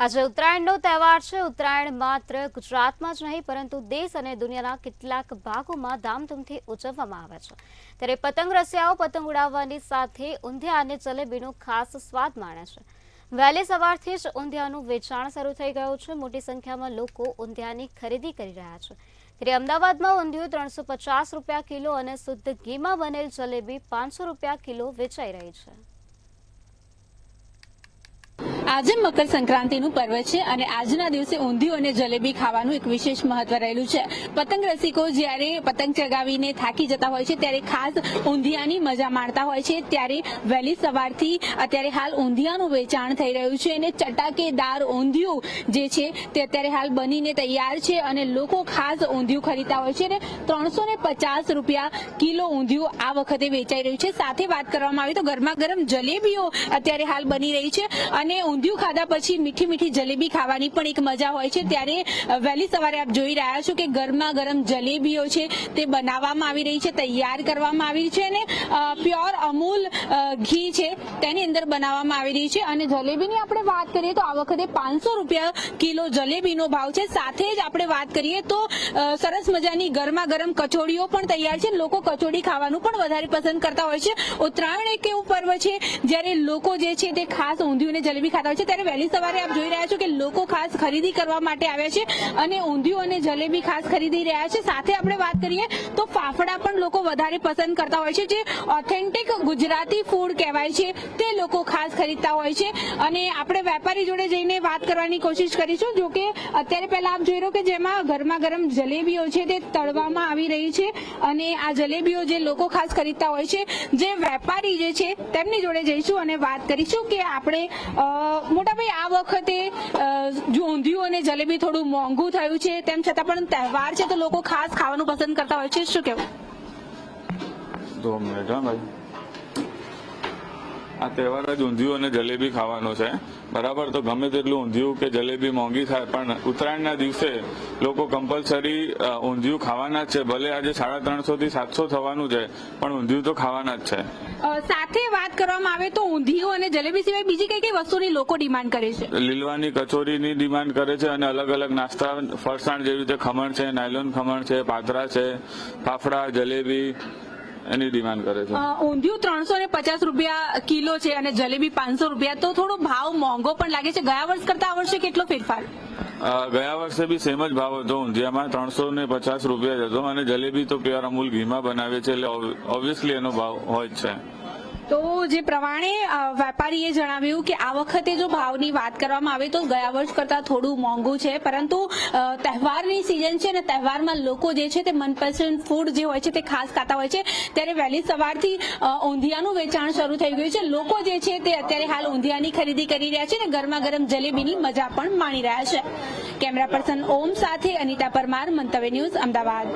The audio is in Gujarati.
આજે ઉત્તરાયણનો તહેવાર છે। ઉત્તરાયણ માત્ર ગુજરાતમાં જ નહીં પરંતુ દેશ અને દુનિયાના કેટલાક ભાગોમાં ધામધૂમથી ઉજવવામાં આવે છે। ત્યારે પતંગ રસિયાઓ પતંગ ઉડાવવાની સાથે ઊંધિયા અને જલેબીનો ખાસ સ્વાદ માણે છે। વહેલી સવારથી જ ઊંધિયાનું વેચાણ શરૂ થઈ ગયું છે। મોટી સંખ્યામાં લોકો ઊંધિયાની ખરીદી કરી રહ્યા છે। ત્યારે અમદાવાદમાં ઊંધિયું 350 રૂપિયા કિલો અને શુદ્ધ ઘીમાં બનેલ જલેબી 500 રૂપિયા કિલો વેચાઈ રહી છે। આજે મકર સંક્રાંતિનું પર્વ છે અને આજના દિવસે ઊંધિયું અને જલેબી ખાવાનું એક વિશેષ મહત્વ રહેલું છે। પતંગ રસિકો જ્યારે પતંગ ચગાવીને થાકી જતા હોય છે ત્યારે ખાસ ઊંધિયાની મજા માણતા હોય છે। ત્યારે વહેલી સવારથી અત્યારે હાલ ઊંધિયાનું વેચાણ થઈ રહ્યું છે અને ચટાકેદાર ઊંધિયું જે છે તે અત્યારે હાલ બનીને તૈયાર છે અને લોકો ખાસ ઊંધિયું ખરીદતા હોય છે અને 350 રૂપિયા કિલો ઊંધિયું આ વખતે વેચાઈ રહ્યું છે। સાથે વાત કરવામાં આવે તો ગરમા ગરમ જલેબીઓ અત્યારે હાલ બની રહી છે અને ઊંધિયું ખાધા પછી મીઠી મીઠી જલેબી ખાવાની પણ એક મજા હોય છે। ત્યારે વહેલી સવારે આપ જોઈ રહ્યા છો કે ગરમા ગરમ જલેબીઓ છે તે બનાવવામાં આવી રહી છે, તૈયાર કરવામાં આવી છે અને પ્યોર અમૂલ ઘી છે તેની અંદર બનાવવામાં આવી રહી છે। અને જલેબીની આપણે વાત કરીએ તો આ વખતે 500 રૂપિયા કિલો જલેબીનો ભાવ છે। સાથે જ આપણે વાત કરીએ તો સરસ મજાની ગરમા ગરમ કચોડીઓ પણ તૈયાર છે। લોકો કચોડી ખાવાનું પણ વધારે પસંદ કરતા હોય છે। ઉત્તરાયણ એક એવું પર્વ છે જ્યારે લોકો જે છે તે ખાસ ઊંધિયું અને જલેબી ખાતા હોય છે। ત્યારે વહેલી સવારે આપ જોઈ રહ્યા છો કે લોકો ખાસ ખરીદી કરવા માટે આવ્યા છે અને ઊંધિયું અને જલેબી ખાસ ખરીદી રહ્યા છે। સાથે આપણે વાત કરીએ તો ફાફડા પણ લોકો વધારે પસંદ કરતા હોય છે, જે ઓથેન્ટિક ગુજરાતી ફૂડ કહેવાય છે તે લોકો ખાસ ખરીદતા હોય છે। અને આપણે વેપારી જોડે જઈને વાત કરવાની કોશિશ કરીશું। જો કે અત્યારે પહેલા આપ જોઈ રહ્યો કે જેમાં ગરમા ગરમ જલેબીઓ છે તે તળવામાં આવી રહી છે અને આ જલેબીઓ જે લોકો ખાસ ખરીદતા હોય છે, જે વેપારી જે છે તેમની જોડે જઈશું અને વાત કરીશું કે આપણે મોટાભાઈ આ વખતે જો ઊંધિયું અને જલેબી થોડું મોંઘું થયું છે તેમ છતાં પણ તહેવાર છે તો લોકો ખાસ ખાવાનું પસંદ કરતા હોય છે, શું કહેવું? 2 મિનિટ હા ભાઈ, આ તહેવાર જ ઊંધિયું અને જલેબી ખાવાનો છે બરાબર। તો ગમે તેટલું ઊંધિયું કે જલેબી મોંઘી થાય પણ ઉત્તરાયણના દિવસે લોકો કમ્પલસરી ઊંધિયું ખાવાના જ છે। ભલે આજે 350 થી 700 થવાનું છે પણ ઊંધિયું તો ખાવાના જ છે। સાથે વાત કરવામાં આવે તો ઊંધિયું અને જલેબી સિવાય બીજી કઈ કઈ વસ્તુની લોકો ડિમાન્ડ કરે છે? લીલવાની કચોરીની ડિમાન્ડ કરે છે અને અલગ અલગ નાસ્તા ફરસાણ જેવી રીતે ખમણ છે, નાયલોન ખમણ છે, પાતરા છે, ફાફડા, જલેબી એની ડિમાન્ડ કરે છે। ઊંધિયું 350 રૂપિયા કિલો છે અને જલેબી 500 રૂપિયા, તો થોડો ભાવ મોંઘો પણ લાગે છે। ગયા વર્ષ કરતા આ વર્ષે કેટલો ફેરફાર? ગયા વર્ષે બી સેમ જ ભાવ હતો ઊંધિયામાં, 350 રૂપિયા જ હતો અને જલેબી તો પ્યોર અમૂલ ઘીમાં બનાવે છે એટલે ઓબ્વિયસલી એનો ભાવ હોય જ છે। તો જે પ્રમાણે વેપારીએ જણાવ્યું કે આ વખતે જો ભાવની વાત કરવામાં આવે તો ગયા વર્ષ કરતા થોડું મોંઘું છે, પરંતુ તહેવારની સિઝન છે અને તહેવારમાં લોકો જે છે તે મનપસંદ ફૂડ જે હોય છે તે ખાસ ખાતા હોય છે। ત્યારે વહેલી સવારથી ઊંધિયાનું વેચાણ શરૂ થઈ ગયું છે। લોકો જે છે તે અત્યારે હાલ ઊંધિયાની ખરીદી કરી રહ્યા છે અને ગરમા ગરમ જલેબીની મજા પણ માણી રહ્યા છે। કેમેરા પર્સન ઓમ સાથે અનિતા પરમાર, મંતવ્ય ન્યૂઝ, અમદાવાદ।